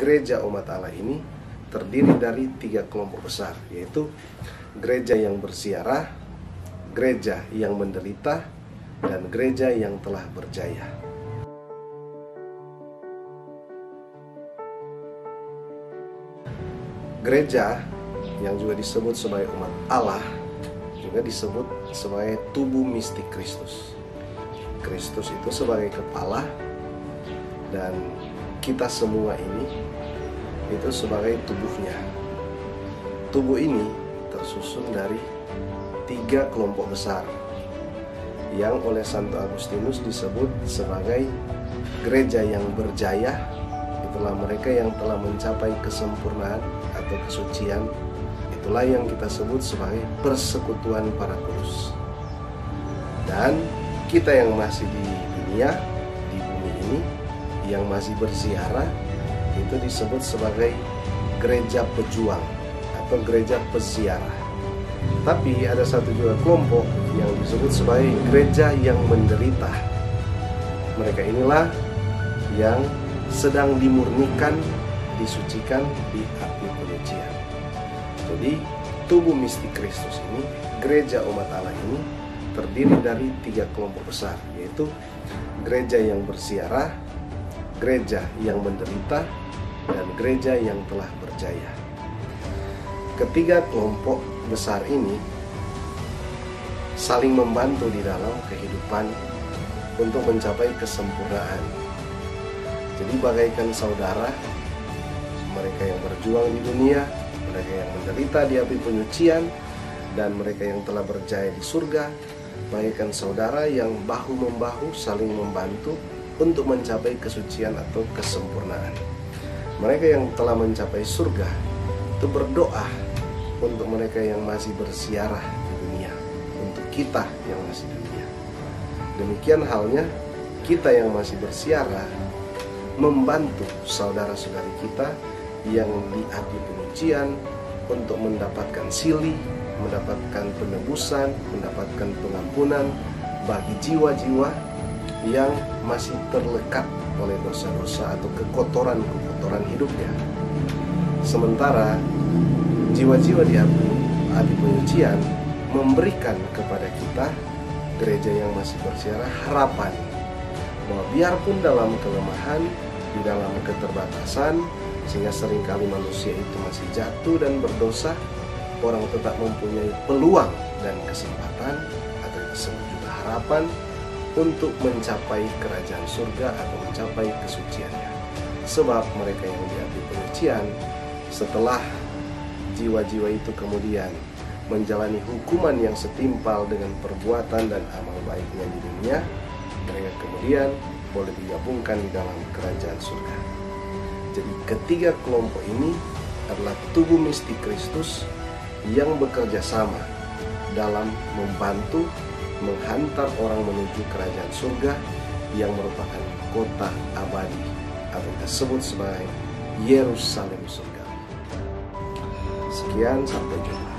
gereja umat Allah ini terdiri dari 3 kelompok besar, yaitu gereja yang bersiarah, gereja yang menderita, dan gereja yang telah berjaya. Gereja yang juga disebut sebagai umat Allah juga disebut sebagai tubuh mistik Kristus. Kristus itu sebagai kepala, dan kita semua ini itu sebagai tubuhnya. Tubuh ini tersusun dari 3 kelompok besar yang oleh Santo Agustinus disebut sebagai gereja yang berjaya. Itulah mereka yang telah mencapai kesempurnaan atau kesucian. Itulah yang kita sebut sebagai persekutuan para kudus. Dan kita yang masih di dunia, di bumi ini, yang masih berziarah, itu disebut sebagai gereja pejuang atau gereja peziarah. Tapi ada satu juga kelompok yang disebut sebagai gereja yang menderita. Mereka inilah yang sedang dimurnikan, disucikan di api penyucian. Jadi tubuh mistik Kristus ini, gereja umat Allah ini terdiri dari 3 kelompok besar, yaitu gereja yang bersiarah, gereja yang menderita, dan gereja yang telah berjaya. Ketiga kelompok besar ini saling membantu di dalam kehidupan untuk mencapai kesempurnaan. Jadi bagaikan saudara, mereka yang berjuang di dunia, mereka yang menderita di api penyucian, dan mereka yang telah berjaya di surga, bagaikan saudara yang bahu-membahu saling membantu untuk mencapai kesucian atau kesempurnaan. Mereka yang telah mencapai surga itu berdoa untuk mereka yang masih bersiarah di dunia, untuk kita yang masih di dunia. Demikian halnya kita yang masih bersiarah membantu saudara-saudari kita yang di api penyucian untuk mendapatkan sili, mendapatkan penebusan, mendapatkan pengampunan bagi jiwa-jiwa yang masih terlekat oleh dosa-dosa atau kekotoran-kekotoran hidupnya. Sementara jiwa-jiwa di api penyucian memberikan kepada kita, gereja yang masih bersiarah, harapan bahwa biarpun dalam kelemahan, di dalam keterbatasan, sehingga seringkali manusia itu masih jatuh dan berdosa, orang tetap mempunyai peluang dan kesempatan, atau disebut juga harapan, untuk mencapai kerajaan surga atau mencapai kesuciannya. Sebab mereka yang di api penyucian, setelah jiwa-jiwa itu kemudian menjalani hukuman yang setimpal dengan perbuatan dan amal baiknya di dunia, mereka kemudian boleh digabungkan di dalam kerajaan surga. Jadi ketiga kelompok ini adalah tubuh mistik Kristus yang bekerja sama dalam membantu menghantar orang menuju kerajaan surga yang merupakan kota abadi atau kita sebut sebagai Yerusalem surga. Sekian, sampai jumpa.